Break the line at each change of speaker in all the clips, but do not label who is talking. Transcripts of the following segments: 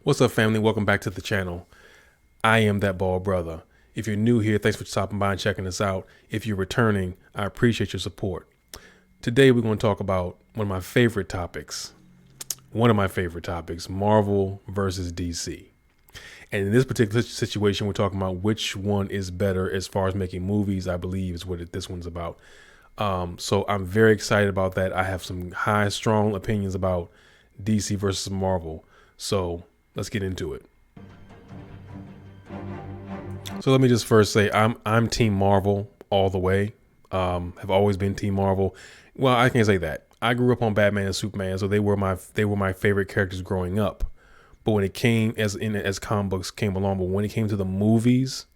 What's up, family? Welcome back to the channel. I am that bald brother. If you're new here, thanks for stopping by and checking us out. If you're returning, I appreciate your support. Today, we're going to talk about one of my favorite topics. Marvel versus DC. And in this particular situation, we're talking about which one is better as far as making movies, I believe is what this one's about. So I'm very excited about that. I have some high, strong opinions about DC versus Marvel. So let's get into it. So let me just first say I'm Team Marvel all the way. Have always been Team Marvel. Well, I can't say that. I grew up on Batman and Superman, so they were my favorite characters growing up. But when it came as comic books came along, but when it came to the movies,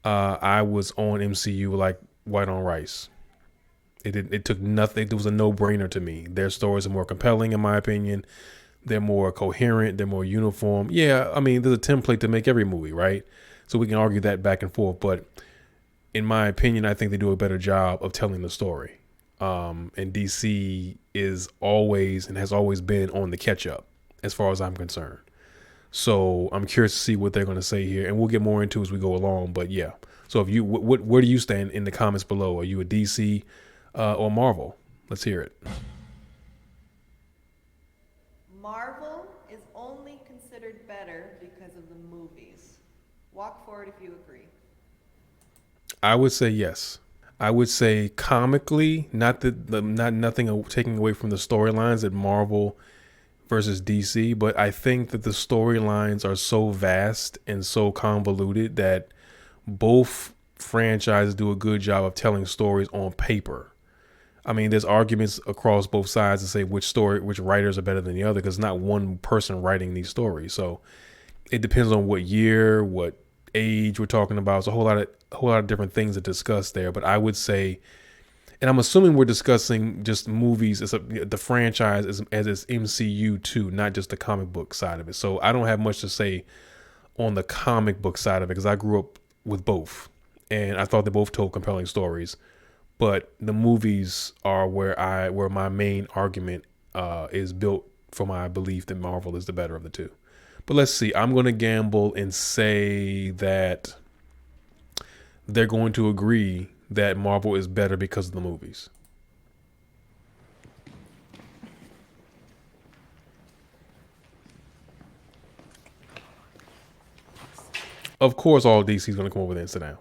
I was on MCU like white on rice. It took nothing. It was a no-brainer to me. Their stories are more compelling, in my opinion. They're more coherent. They're more uniform. Yeah, I mean, there's a template to make every movie, right? So we can argue that back and forth. But in my opinion, I think they do a better job of telling the story. And DC is always and has always been on the catch-up as far as I'm concerned. So I'm curious to see what they're going to say here. And we'll get more into as we go along. But yeah. So if you, where do you stand in the comments below? Are you a DC or Marvel? Let's hear it.
Marvel is only considered better because of the movies. Walk forward if you agree.
I would say yes. I would say comically, not nothing taking away from the storylines at Marvel versus DC, but I think that the storylines are so vast and so convoluted that both franchises do a good job of telling stories on paper. I mean, there's arguments across both sides to say which writers are better than the other, because not one person writing these stories. So it depends on what year, what age we're talking about. It's a whole lot of different things to discuss there. But I would say, and I'm assuming we're discussing just movies as the franchise as its MCU too, not just the comic book side of it. So I don't have much to say on the comic book side of it because I grew up with both, and I thought they both told compelling stories. But the movies are where my main argument is built for my belief that Marvel is the better of the two. But let's see. I'm going to gamble and say that they're going to agree that Marvel is better because of the movies. Of course, all DC is going to come over there and sit down.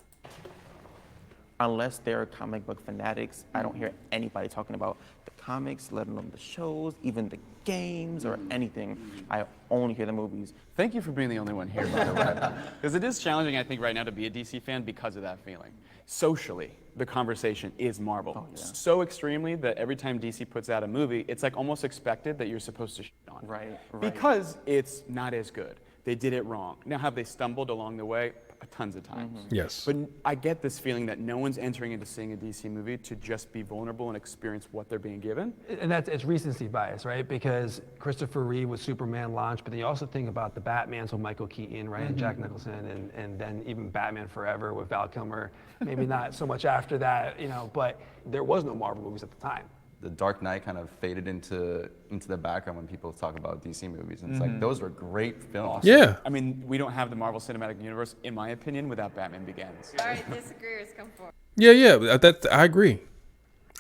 Unless they're comic book fanatics, I don't hear anybody talking about the comics, let alone the shows, even the games or anything. I only hear the movies.
Thank you for being the only one here, by the way. Because it is challenging, I think, right now to be a DC fan because of that feeling. Socially, the conversation is Marvel.
Oh, yeah.
So extremely that every time DC puts out a movie, it's like almost expected that you're supposed to shit on.
Right.
Because it's not as good. They did it wrong. Now, have they stumbled along the way? Tons of times.
Yes.
But I get this feeling that no one's entering into seeing a DC movie to just be vulnerable and experience what they're being given.
And it's recency bias, right? Because Christopher Reeve with Superman launched, but then you also think about the Batman, so Michael Keaton, right, and Jack Nicholson, and then even Batman Forever with Val Kilmer. Maybe not so much after that, but there was no Marvel movies at the time.
The Dark Knight kind of faded into the background when people talk about DC movies. And it's like, those were great films.
Yeah.
I mean, we don't have the Marvel Cinematic Universe, in my opinion, without Batman Begins.
All right, disagreeers come forward.
Yeah. I agree.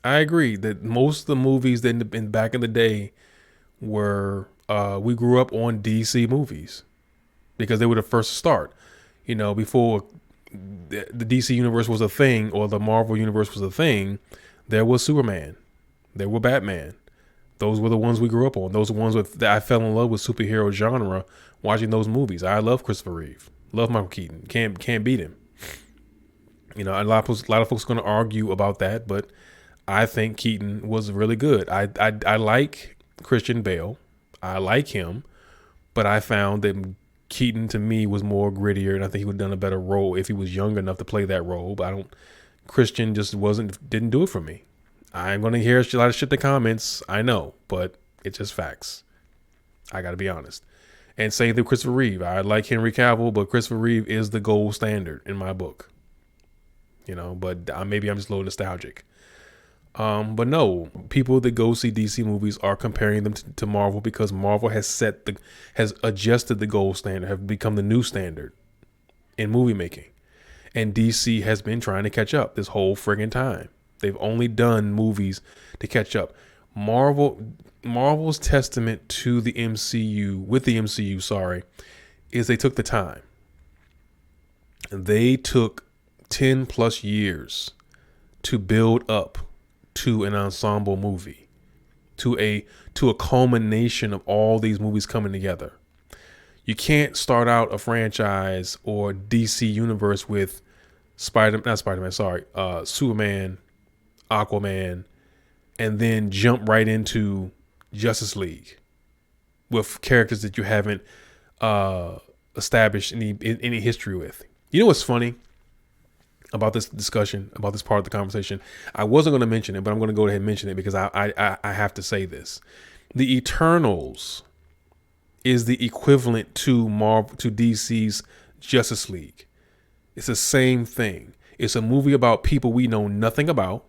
I agree that most of the movies that in back in the day were we grew up on DC movies because they were the first to start. Before the DC universe was a thing or the Marvel universe was a thing, there was Superman. There were Batman. Those were the ones we grew up on. Those are the ones that I fell in love with superhero genre watching those movies. I love Christopher Reeve. Love Michael Keaton. Can't beat him. A lot of folks are going to argue about that, but I think Keaton was really good. I like Christian Bale. I like him, but I found that Keaton to me was more grittier, and I think he would have done a better role if he was young enough to play that role. But Christian just didn't do it for me. I'm going to hear a lot of shit in the comments. I know, but it's just facts. I got to be honest. And same thing with Christopher Reeve. I like Henry Cavill, but Christopher Reeve is the gold standard in my book. But maybe I'm just a little nostalgic. But no, people that go see DC movies are comparing them to Marvel because Marvel has adjusted the gold standard, have become the new standard in movie making. And DC has been trying to catch up this whole friggin' time. They've only done movies to catch up. Marvel's testament to the MCU, is they took the time. They took 10 plus years to build up to an ensemble movie, to a culmination of all these movies coming together. You can't start out a franchise or DC universe with Superman, Aquaman, and then jump right into Justice League with characters that you haven't established any history with. You know what's funny about this discussion, about this part of the conversation? I wasn't going to mention it, but I'm going to go ahead and mention it because I have to say this. The Eternals is the equivalent to DC's Justice League. It's the same thing. It's a movie about people we know nothing about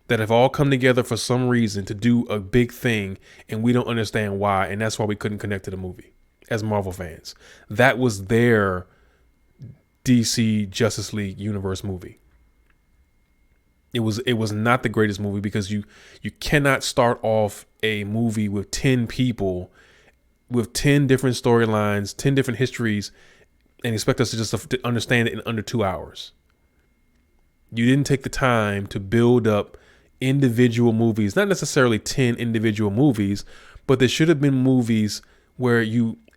that have all come together for some reason to do a big thing, and we don't understand why, and that's why we couldn't connect to the movie as Marvel fans. That was their DC Justice League universe movie. It was not the greatest movie because you cannot start off a movie with 10 people with 10 different storylines, 10 different histories, and expect us to understand it in under 2 hours. You didn't take the time to build up individual movies, not necessarily 10 individual movies, but there should have been movies where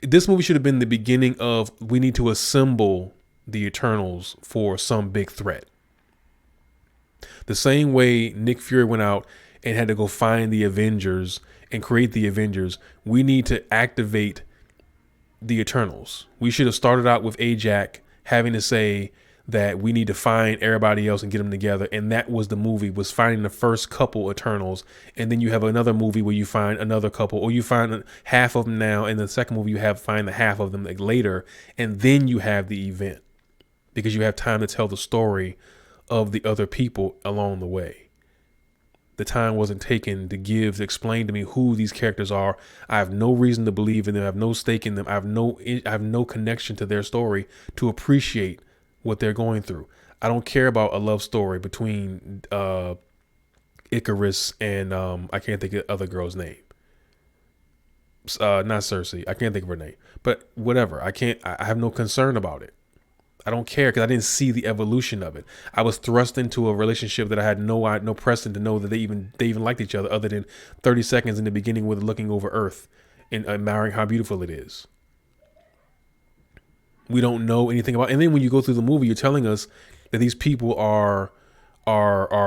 this movie should have been the beginning of, we need to assemble the Eternals for some big threat. The same way Nick Fury went out and had to go find the Avengers and create the Avengers, we need to activate the Eternals. We should have started out with Ajak having to say that we need to find everybody else and get them together. And that was the movie, was finding the first couple Eternals. And then you have another movie where you find another couple, or you find half of them now. And the second movie, find the half of them later. And then you have the event because you have time to tell the story of the other people along the way. The time wasn't taken to explain to me who these characters are. I have no reason to believe in them. I have no stake in them. I have no connection to their story to appreciate what they're going through. I don't care about a love story between Icarus and I can't think of the other girl's name. Not Cersei. I can't think of her name. But whatever. I have no concern about it. I don't care because I didn't see the evolution of it. I was thrust into a relationship that I had no precedent to know that they even liked each other, other than 30 seconds in the beginning with looking over Earth and admiring how beautiful it is. We don't know anything about. And then when you go through the movie, you're telling us that these people are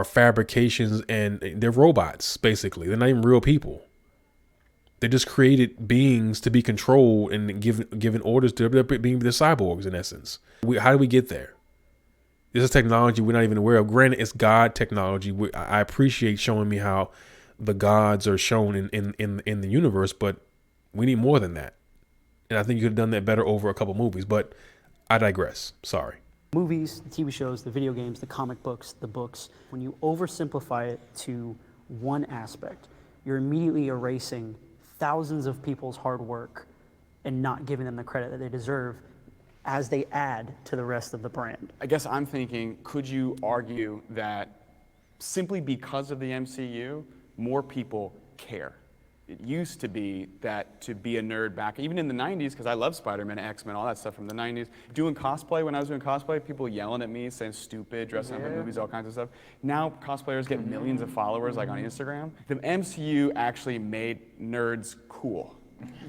fabrications and they're robots. Basically, they're not even real people. They just created beings to be controlled and given orders to being the cyborgs in essence. How do we get there? This is technology we're not even aware of. Granted, it's God technology. I appreciate showing me how the gods are shown in the universe, but we need more than that. And I think you could have done that better over a couple movies, but I digress. Sorry.
Movies, the TV shows, the video games, the comic books, the books, when you oversimplify it to one aspect, you're immediately erasing thousands of people's hard work and not giving them the credit that they deserve as they add to the rest of the brand.
I guess I'm thinking, could you argue that simply because of the MCU, more people care? It used to be that to be a nerd back, even in the 90s, because I love Spider-Man, X-Men, all that stuff from the 90s. Doing cosplay, when I was doing cosplay, people yelling at me, saying stupid, dressing up in movies, all kinds of stuff. Now cosplayers get millions of followers, like on Instagram. The MCU actually made nerds cool.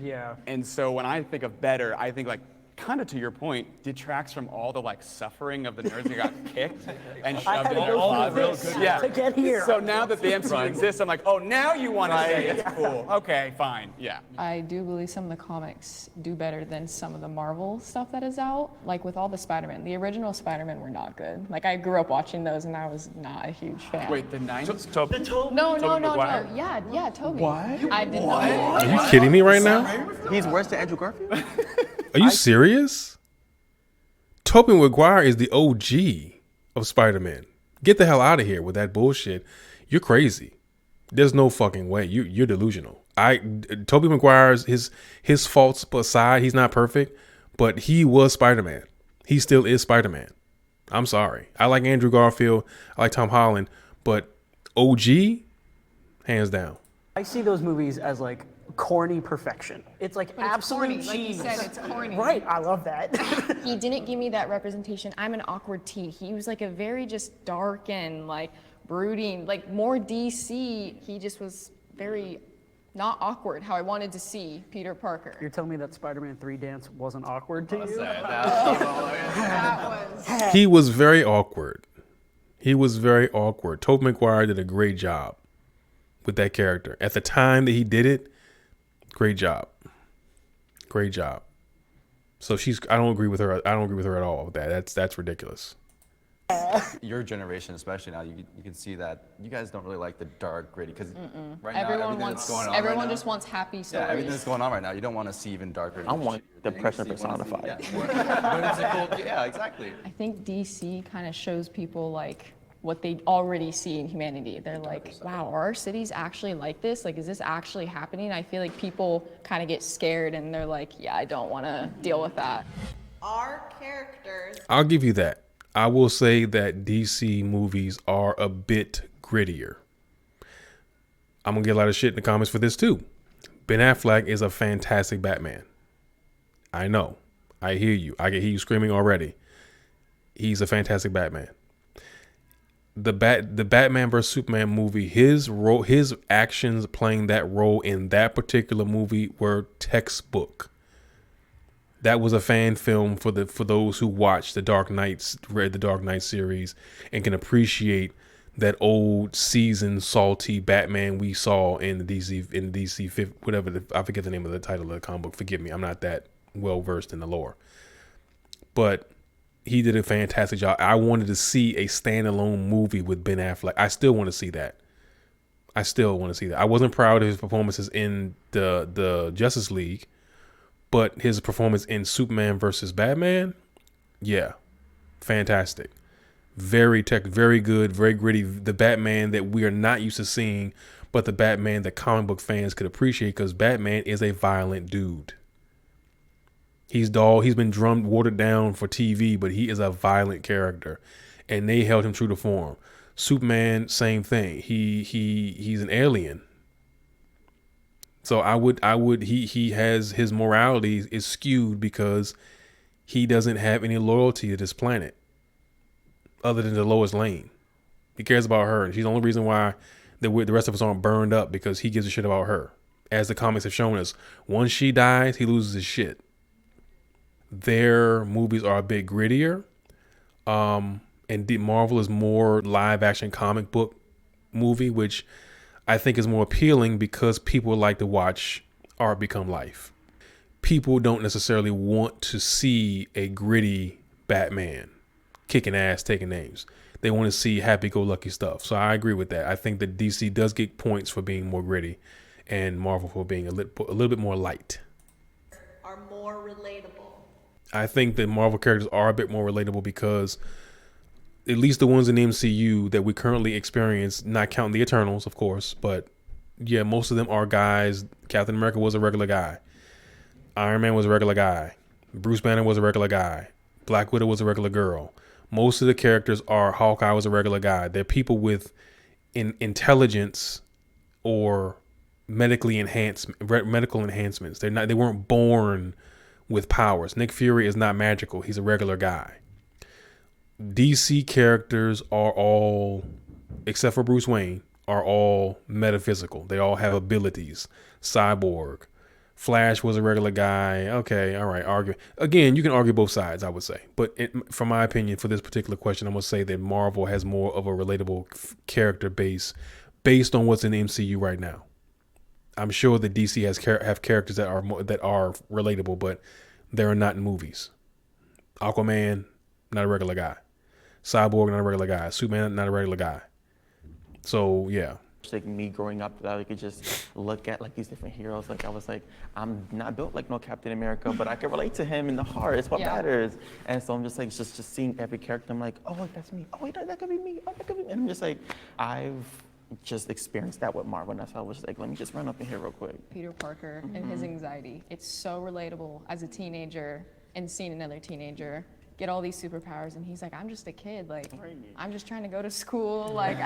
Yeah.
And so when I think of better, I think like, kind of to your point, detracts from all the like suffering of the nerds that got kicked and shoved in their closets.
To get here.
So now that the MCU exists, I'm like, oh, now you want to say it's cool. Okay, fine, yeah.
I do believe some of the comics do better than some of the Marvel stuff that is out. Like with all the Spider-Man, the original Spider-Man were not good. Like I grew up watching those and I was not a huge fan.
Wait, the 90s?
No. Yeah, Toby. What? I did not.
Are you kidding me right now?
He's worse than Andrew Garfield?
Are you serious? Tobey Maguire is the OG of Spider-Man. Get the hell out of here with that bullshit. you're crazy. There's no fucking way. You're delusional. Tobey Maguire's his faults aside, he's not perfect, but he was Spider-Man. He still is Spider-Man. I'm sorry. I like Andrew Garfield. I like Tom Holland, but OG, hands down.
I see those movies as like corny perfection. It's like
But it's
absolute
corny. Like you
cheese.
said, it's corny.
Right, I love that.
He didn't give me that representation. I'm an awkward T. He was like a very just dark and like brooding, like more DC. He just was very not awkward, how I wanted to see Peter Parker.
You're telling me that Spider-Man 3 dance wasn't awkward to you?
That was.
He was very awkward. He was very awkward. Tobey Maguire did a great job with that character. At the time that he did it, great job. Great job. So I don't agree with her. I don't agree with her at all with that. That's ridiculous.
Your generation, especially now, you can see that you guys don't really like the dark, gritty, because right now
Everyone
everything that's going on
everyone
right now,
just wants happy stories.
yeah, everything that's going on right now, you don't want to see even darker.
I want
shit.
depression
You wanna see-
personified.
Yeah, exactly.
I think DC kind of shows people like what they already see in humanity. They're like, wow, are our cities actually like this? Like, is this actually happening? I feel like people kind of get scared and they're like, yeah, I don't want to deal with that.
Our characters
I'll give you that. I will say that DC movies are a bit grittier. I'm gonna get a lot of shit in the comments for this too. Ben Affleck is a fantastic Batman. I know. I hear you. I can hear you screaming already. He's a fantastic Batman. The Batman vs Superman movie, his actions playing that role in that particular movie were textbook. That was a fan film for those who watched read the Dark Knight series, and can appreciate that old seasoned salty Batman we saw in the DC whatever I forget the name of the title of the comic book. Forgive me, I'm not that well versed in the lore, but he did a fantastic job. I wanted to see a standalone movie with Ben Affleck. I still want to see that. I wasn't proud of his performances in the Justice League, but his performance in Superman versus Batman, yeah, fantastic. Very good, very gritty. The Batman that we are not used to seeing, but the Batman that comic book fans could appreciate, because Batman is a violent dude. He's been watered down for TV, but he is a violent character, and they held him true to form. Superman, same thing. He's an alien. So he has, his morality is skewed because he doesn't have any loyalty to this planet other than the Lois Lane. He cares about her, and she's the only reason why the rest of us aren't burned up, because he gives a shit about her. As the comics have shown us, once she dies, he loses his shit. Their movies are a bit grittier, and Marvel is more live action comic book movie, which I think is more appealing because people like to watch art become life. People don't necessarily want to see a gritty Batman kicking ass, taking names. They want to see happy-go-lucky stuff. So I agree with that. I think that DC does get points for being more gritty, and Marvel for being a little bit more light.
are more relatable.
I think that Marvel characters are a bit more relatable because at least the ones in the MCU that we currently experience, not counting the Eternals, of course, but yeah, most of them are guys. Captain America was a regular guy. Iron Man was a regular guy. Bruce Banner was a regular guy. Black Widow was a regular girl. Most of the characters are, Hawkeye was a regular guy. They're people with intelligence or medical enhancements. They weren't born with powers. Nick Fury is not magical. He's a regular guy. DC characters are all, except for Bruce Wayne, are all metaphysical. They all have abilities. Cyborg. Flash was a regular guy. Okay, all right, argue. Again, you can argue both sides, I would say. But from my opinion, for this particular question, I'm going to say that Marvel has more of a relatable character base based on what's in the MCU right now. I'm sure that DC have characters that are relatable, but they're not in movies. Aquaman, not a regular guy. Cyborg, not a regular guy. Superman, not a regular guy. So yeah.
It's like me growing up, that I could just look at like these different heroes. Like I was like, I'm not built like no Captain America, but I can relate to him in the heart. It's what matters. And so I'm just like, just seeing every character. I'm like, oh, wait, that's me. Oh, wait, that could be me. Oh, that could be me. And I'm just like, I've just experienced that with Marvel. And that's why I was like, let me just run up in here real quick.
Peter Parker and his anxiety. It's so relatable as a teenager and seeing another teenager get all these superpowers, and he's like, I'm just a kid. Like, I'm just trying to go to school. Like,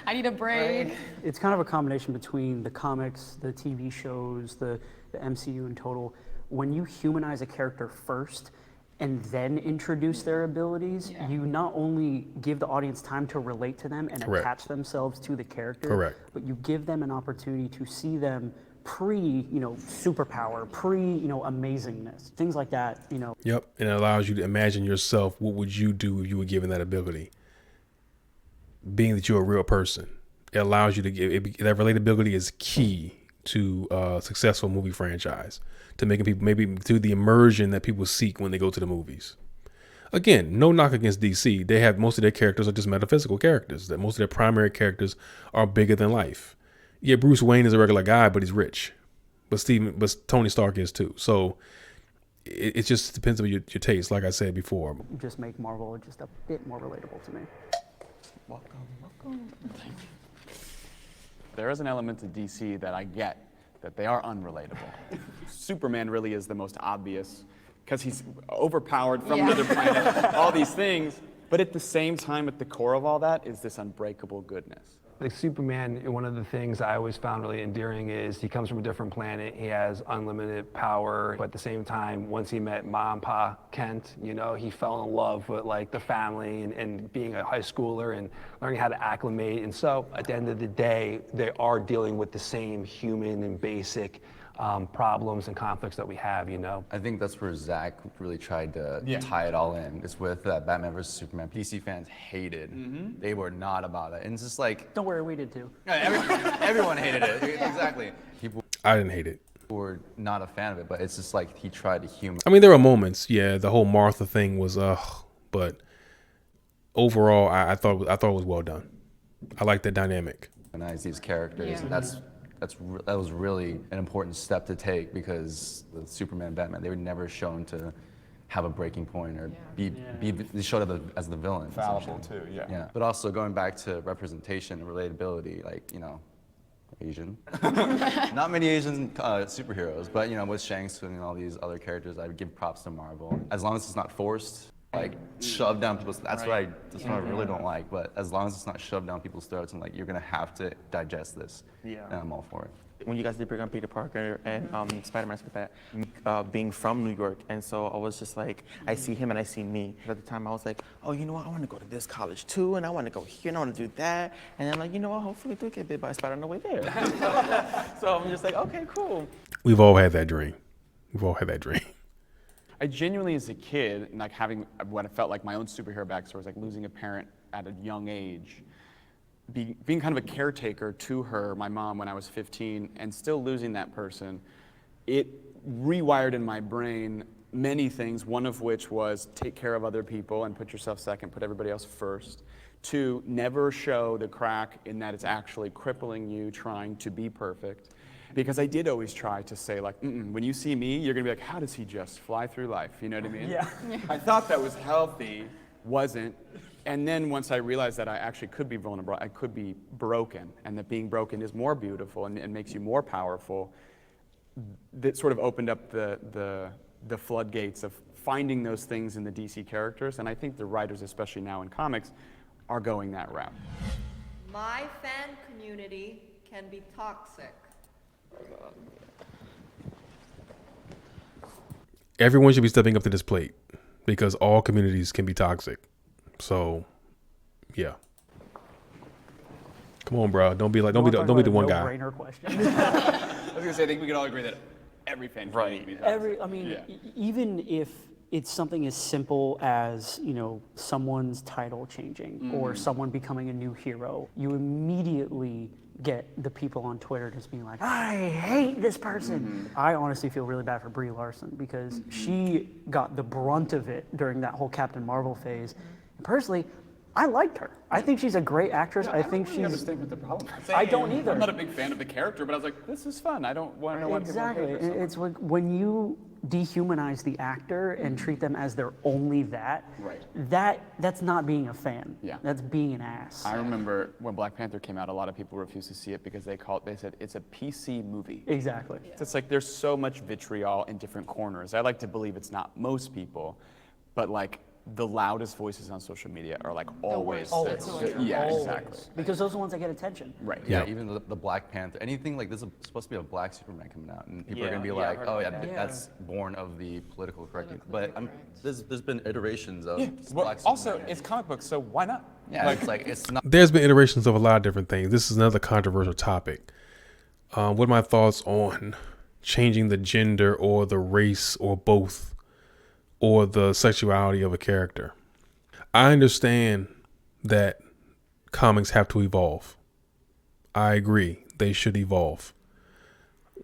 I need a break.
It's kind of a combination between the comics, the TV shows, the MCU in total. When you humanize a character first and then introduce their abilities, you not only give the audience time to relate to them and attach themselves to the character, but you give them an opportunity to see them superpower, amazingness, things like that,
Yep, and it allows you to imagine yourself. What would you do if you were given that ability? Being that you're a real person, it allows you to give that relatability is key to a successful movie franchise, to making people maybe through the immersion that people seek when they go to the movies. Again, no knock against DC. They have most of their characters are just metaphysical characters. That most of their primary characters are bigger than life. Yeah, Bruce Wayne is a regular guy, but he's rich. But Tony Stark is too. So it just depends on your taste. Like I said before,
just make Marvel just a bit more relatable to me.
Welcome.
There is an element to DC that I get, that they are unrelatable. Superman really is the most obvious, because he's overpowered from another planet, all these things. But at the same time, at the core of all that is this unbreakable goodness.
Like Superman, one of the things I always found really endearing is he comes from a different planet. He has unlimited power, but at the same time, once he met Ma and Pa Kent, he fell in love with like the family and being a high schooler and learning how to acclimate. And so at the end of the day, they are dealing with the same human and basic problems and conflicts that we have,
I think that's where Zach really tried to tie it all in. It's with Batman vs. Superman. DC fans hated. They were not about it. And it's just like...
Don't worry, we did too.
Everyone hated it. Exactly.
I didn't hate it.
People were not a fan of it, but it's just like he tried to humanize.
I mean, there were moments. Yeah, the whole Martha thing was, but overall, I thought it was well done. I like that dynamic.
These characters, and that was really an important step to take, because the Superman, Batman, they were never shown to have a breaking point or be showed up as the villain.
Fallible too, yeah.
But also going back to representation and relatability, like Asian. Not many Asian superheroes, but with Shang Tsung and all these other characters, I would give props to Marvel. As long as it's not forced, like shoved down people's. That's what I really don't like. But as long as it's not shoved down people's throats and like you're gonna have to digest this, then I'm all for it.
When you guys did bring on Peter Parker and Spider-Man with that, being from New York, and so I was just like, I see him and I see me. At the time, I was like, oh, you know what? I want to go to this college too, and I want to go here, and I want to do that. And I'm like, you know what? Hopefully, do get bit by a spider on the way there. So I'm just like, okay, cool.
We've all had that dream.
I genuinely, as a kid, like having what I felt like my own superhero backstory was like losing a parent at a young age, being kind of a caretaker to her, my mom, when I was 15, and still losing that person, it rewired in my brain many things, one of which was take care of other people and put yourself second, put everybody else first. 2, never show the crack in that it's actually crippling you trying to be perfect. Because I did always try to say, like, when you see me, you're gonna be like, how does he just fly through life? You know what I mean?
Yeah.
I thought that was healthy, wasn't. And then once I realized that I actually could be vulnerable, I could be broken, and that being broken is more beautiful and makes you more powerful, that sort of opened up the floodgates of finding those things in the DC characters. And I think the writers, especially now in comics, are going that route.
My fan community can be toxic.
Everyone should be stepping up to this plate, because all communities can be toxic. So, yeah. Come on, bro. Don't be the one guy.
No-brainer question.
I was gonna say, I think we can all agree that every fan can be toxic.
Even if it's something as simple as, someone's title changing or someone becoming a new hero, you immediately get the people on Twitter just being like, I hate this person. I honestly feel really bad for Brie Larson, because she got the brunt of it during that whole Captain Marvel phase. And personally, I liked her. I think she's a great actress. I think
I don't really understand what the problem is.
I don't either.
I'm not a big fan of the character, but I was like, this is fun. I don't want to know why people hate her so much.
It's like when you dehumanize the actor and treat them as they're only that,
Right.
that's not being a fan.
Yeah.
That's being an ass.
I remember when Black Panther came out, a lot of people refused to see it because they said it's a PC movie.
Exactly.
It's like there's so much vitriol in different corners. I like to believe it's not most people, but like the loudest voices on social media are like always.
worst. Always.
Yeah,
Always.
exactly.
Because those are the ones that get attention.
Right.
Yeah, even the Black Panther, anything like this is supposed to be a black Superman coming out, and people are gonna be
Yeah, I
like,
heard
oh yeah,
about that.
that's born of the political correctness. But there's been iterations of
Well,
black
also,
Superman.
it's comic books, so why not?
yeah, it's like it's not.
There's been iterations of a lot of different things. This is another controversial topic. What are my thoughts on changing the gender or the race or both or the sexuality of a character? I understand that comics have to evolve. I agree. They should evolve.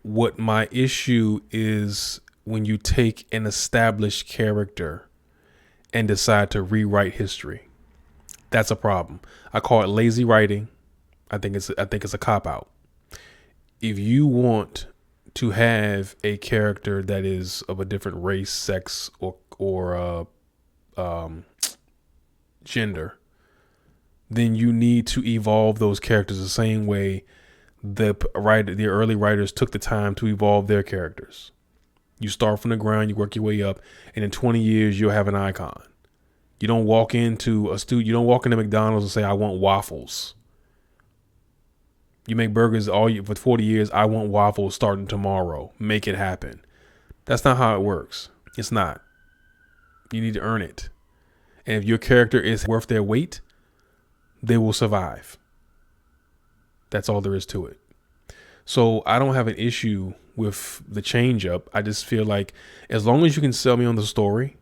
What my issue is when you take an established character and decide to rewrite history. That's a problem. I call it lazy writing. I think it's a cop out. If you want to have a character that is of a different race, sex, or gender, then you need to evolve those characters the same way the early writers took the time to evolve their characters. You start from the ground, you work your way up, and in 20 years you'll have an icon. You don't walk into you don't walk into McDonald's and say, I want waffles. You make burgers for 40 years. I want waffles starting tomorrow. Make it happen. That's not how it works. It's not. You need to earn it. And if your character is worth their weight, they will survive. That's all there is to it. So I don't have an issue with the change up. I just feel like as long as you can sell me on the story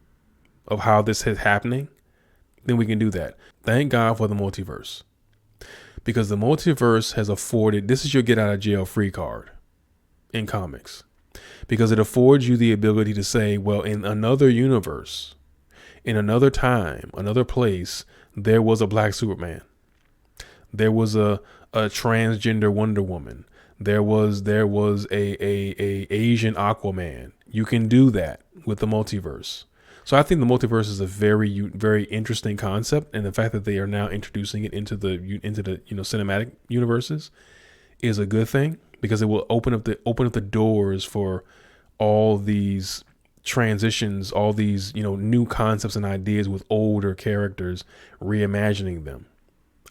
of how this is happening, then we can do that. Thank God for the multiverse. Because the multiverse has afforded, this is your get out of jail free card in comics. Because it affords you the ability to say, well, in another universe, in another time, another place, there was a black Superman. There was a transgender Wonder Woman. There was a Asian Aquaman. You can do that with the multiverse. So I think the multiverse is a very interesting concept, and the fact that they are now introducing it into the cinematic universes is a good thing, because it will open up the doors for all these transitions, all these new concepts and ideas with older characters, reimagining them.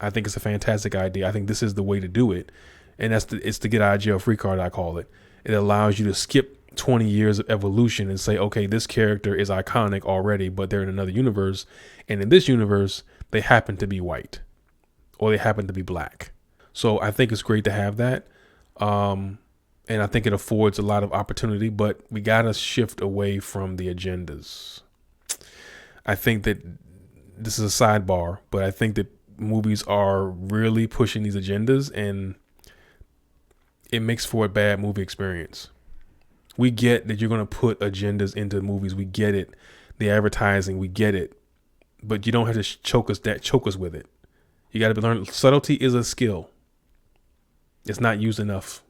I think it's a fantastic idea. I think this is the way to do it, and it's the get out of jail free card, I call it. It allows you to skip 20 years of evolution and say, okay, this character is iconic already, but they're in another universe, and in this universe they happen to be white or they happen to be black. So I think it's great to have that, and I think it affords a lot of opportunity, but we gotta shift away from the agendas. I think that this is a sidebar, but I think that movies are really pushing these agendas, and it makes for a bad movie experience. We get that you're going to put agendas into movies. We get it. The advertising, we get it. But you don't have to choke us with it. You got to learn. Subtlety is a skill. It's not used enough,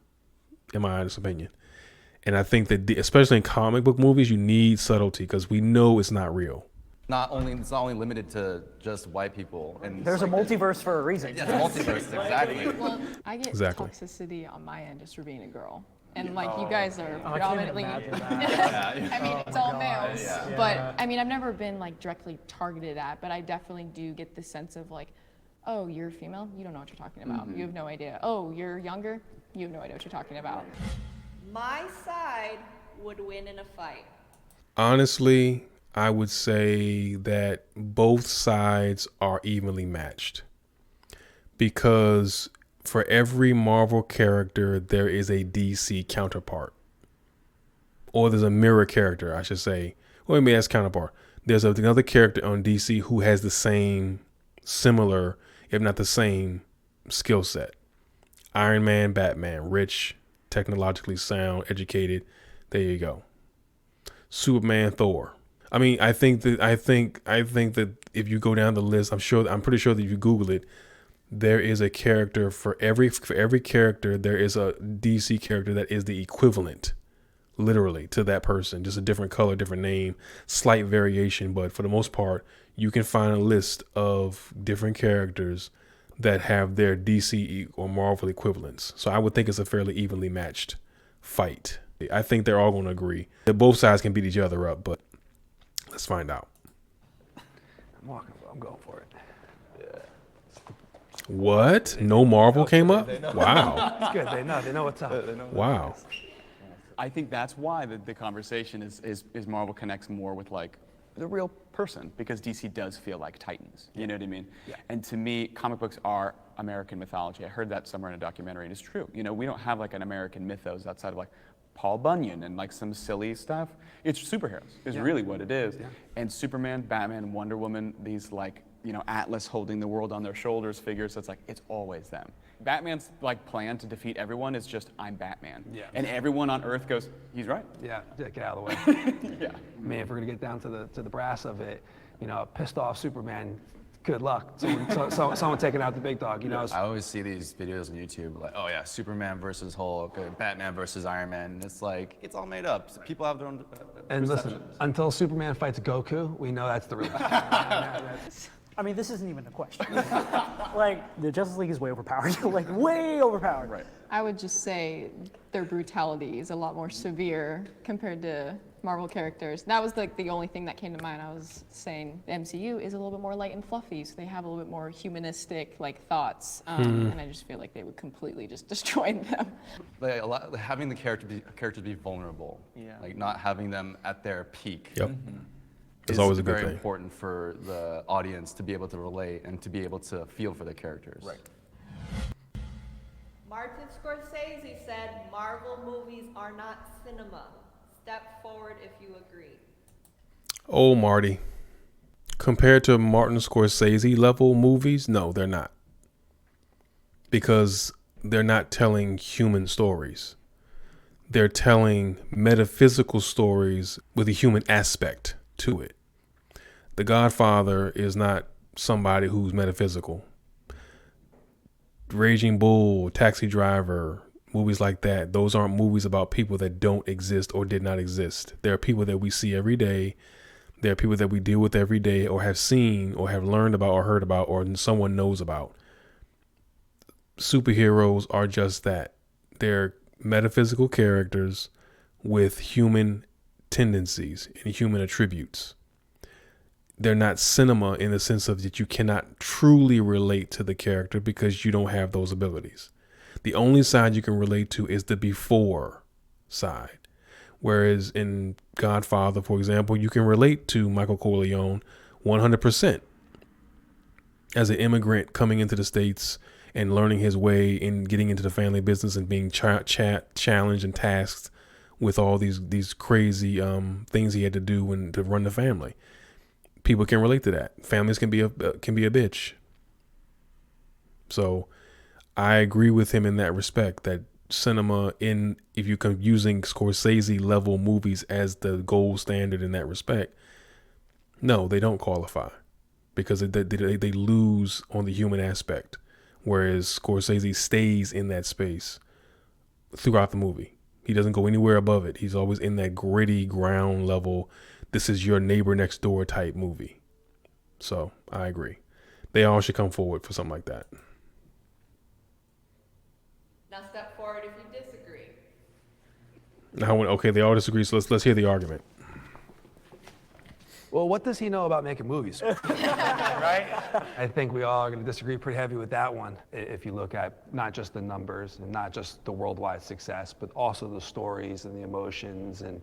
in my honest opinion. And I think that especially in comic book movies, you need subtlety, because we know it's not real.
It's not only limited to just white people. And
There's a multiverse for a reason.
Yeah, the multiverse, exactly.
Well, I get
Exactly.
toxicity on my end just for being a girl. And like you guys are
I can't
predominantly,
imagine that.
I mean, it's all males. But I mean, I've never been like directly targeted at, but I definitely do get the sense of like, oh, you're female? You don't know what you're talking about. You have no idea. Oh, you're younger? You have no idea what you're talking about.
My side would win in a fight.
Honestly, I would say that both sides are evenly matched, because for every Marvel character, there is a DC counterpart, or there's a mirror character, I should say. Well, maybe that's counterpart. There's another character on DC who has the same, similar, if not the same, skill set. Iron Man, Batman, rich, technologically sound, educated. There you go. Superman, Thor. I mean, I think that if you go down the list, I'm pretty sure that if you Google it, there is a character for every character. There is a DC character that is the equivalent. literally to that person, just a different color, different name, slight variation. But for the most part, you can find a list of different characters that have their DC or Marvel equivalents. So I would think it's a fairly evenly matched fight. I think they're all going to agree that both sides can beat each other up, but let's find out.
I'm going for it.
What? No Marvel came up? Wow.
It's good. They know what's up.
Wow.
I think that's why the conversation is Marvel connects more with like the real person, because DC does feel like titans. You know what I mean?
Yeah.
And to me, comic books are American mythology. I heard that somewhere in a documentary, and it's true. You know, we don't have like an American mythos outside of like Paul Bunyan and like some silly stuff. It's superheroes is really what it is. Yeah. And Superman, Batman, Wonder Woman, these like, you know, Atlas holding the world on their shoulders figures. So it's like, it's always them. Batman's like plan to defeat everyone is just, I'm Batman. Yeah. And everyone on Earth goes, he's right.
Yeah, get out of the way.
Yeah.
I mean, if we're gonna get down to the brass of it, you know, a pissed off Superman, good luck. Someone taking out the big dog, you know.
I always see these videos on YouTube like, oh yeah, Superman versus Hulk, or Batman versus Iron Man, and it's like, it's all made up. People have their own
And listen, until Superman fights Goku, we know that's the real.
I mean, this isn't even a question. Like, the Justice League is way overpowered. Like, way overpowered.
Right.
I would just say their brutality is a lot more severe compared to Marvel characters. That was like the only thing that came to mind. I was saying the MCU is a little bit more light and fluffy, so they have a little bit more humanistic like thoughts, and I just feel like they would completely just destroy them.
Like having the characters be vulnerable, like not having them at their peak.
Yep.
Is
always a good
very
thing.
important for the audience to be able to relate and to be able to feel for the characters.
Right.
Martin Scorsese said Marvel movies are not cinema. Step forward if you agree.
Oh, Marty. Compared to Martin Scorsese level movies, no, they're not. Because they're not telling human stories. They're telling metaphysical stories with a human aspect to it. The Godfather is not somebody who's metaphysical. Raging Bull, Taxi Driver, movies like that, those aren't movies about people that don't exist or did not exist. There are people that we see every day. There are people that we deal with every day or have seen or have learned about or heard about or someone knows about. Superheroes are just that. They're metaphysical characters with human tendencies and human attributes. They're not cinema in the sense of that you cannot truly relate to the character because you don't have those abilities. The only side you can relate to is the before side. Whereas in Godfather, for example, you can relate to Michael Corleone 100% as an immigrant coming into the States and learning his way and getting into the family business and being challenged and tasked with all these crazy things he had to do to run the family. People can relate to that. Families can be a bitch. So I agree with him in that respect, that cinema, if you come using Scorsese level movies as the gold standard in that respect, no, they don't qualify because they lose on the human aspect, whereas Scorsese stays in that space throughout the movie. He doesn't go anywhere above it. He's always in that gritty ground level. This is your neighbor next door type movie. So I agree. They all should come forward for something like that.
Now step forward if you disagree.
Now, okay, they all disagree. So let's hear the argument.
Well, what does he know about making movies? Right? I think we all are going to disagree pretty heavy with that one. If you look at not just the numbers and not just the worldwide success, but also the stories and the emotions and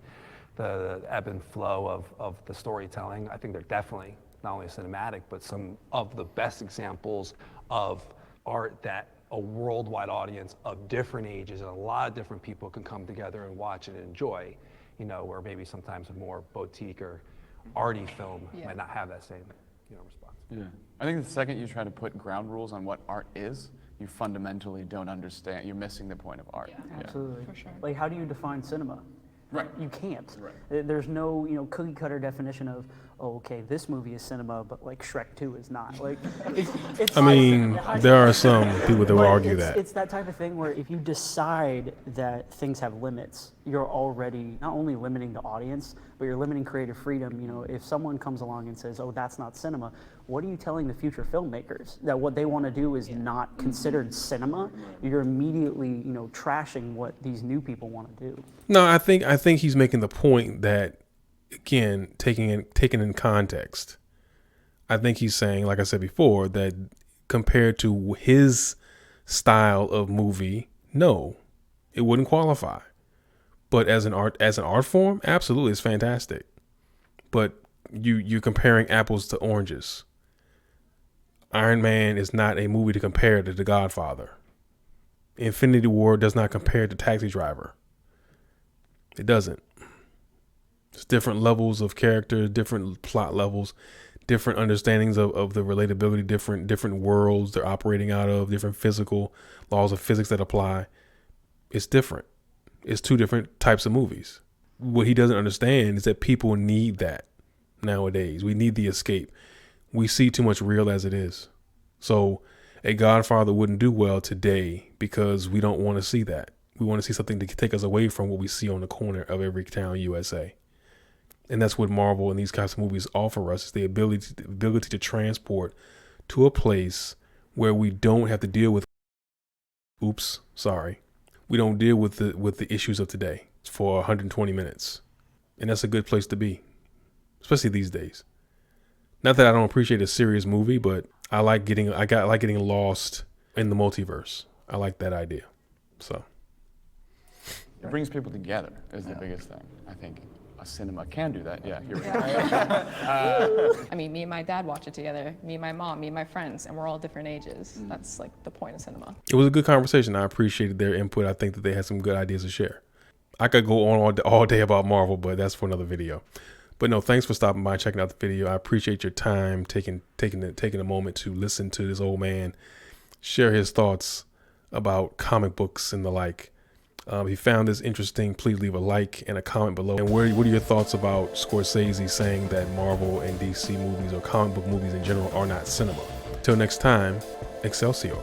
the ebb and flow of the storytelling. I think they're definitely not only cinematic, but some of the best examples of art that a worldwide audience of different ages and a lot of different people can come together and watch and enjoy, you know, where maybe sometimes a more boutique or arty film might not have that same, you know, response.
Yeah. I think the second you try to put ground rules on what art is, you fundamentally don't understand. You're missing the point of art.
Yeah.
Absolutely.
For sure.
Like, how do you define cinema?
Right.
You can't.
Right.
There's no, cookie cutter definition of, oh, okay, this movie is cinema, but like Shrek 2 is not. Like, it's
I mean, there are some people that will
but
argue that.
it's that type of thing where if you decide that things have limits, you're already not only limiting the audience, but you're limiting creative freedom. You know, if someone comes along and says, oh, that's not cinema, what are you telling the future filmmakers? That what they want to do is not considered cinema? You're immediately, you know, trashing what these new people want to do.
No, I think he's making the point that, again, taking in context, I think he's saying, like I said before, that compared to his style of movie, no, it wouldn't qualify. But as an art form, absolutely, it's fantastic. But you're comparing apples to oranges. Iron Man is not a movie to compare to The Godfather. Infinity War does not compare to Taxi Driver. It doesn't. It's different levels of character, different plot levels, different understandings of the relatability, different worlds they're operating out of, different physical laws of physics that apply. It's different. It's two different types of movies. What he doesn't understand is that people need that nowadays. We need the escape. We see too much real as it is. So a Godfather wouldn't do well today because we don't want to see that. We want to see something to take us away from what we see on the corner of every town USA. And that's what Marvel and these kinds of movies offer us, is the ability to transport to a place where we don't have to deal with, we don't deal with the issues of today for 120 minutes. And that's a good place to be, especially these days. Not that I don't appreciate a serious movie, but I like getting lost in the multiverse. I like that idea. So
It brings people together is the biggest thing. I think a cinema can do that. Yeah, you're right.
I mean, me and my dad watch it together. Me and my mom, me and my friends, and we're all different ages. That's like the point of cinema.
it was a good conversation. I appreciated their input. I think that they had some good ideas to share. I could go on all day about Marvel, but that's for another video. But no, thanks for stopping by, checking out the video. I appreciate your time, taking a moment to listen to this old man share his thoughts about comic books and the like. If you found this interesting, please leave a like and a comment below. And what are your thoughts about Scorsese saying that Marvel and DC movies or comic book movies in general are not cinema? Till next time, Excelsior.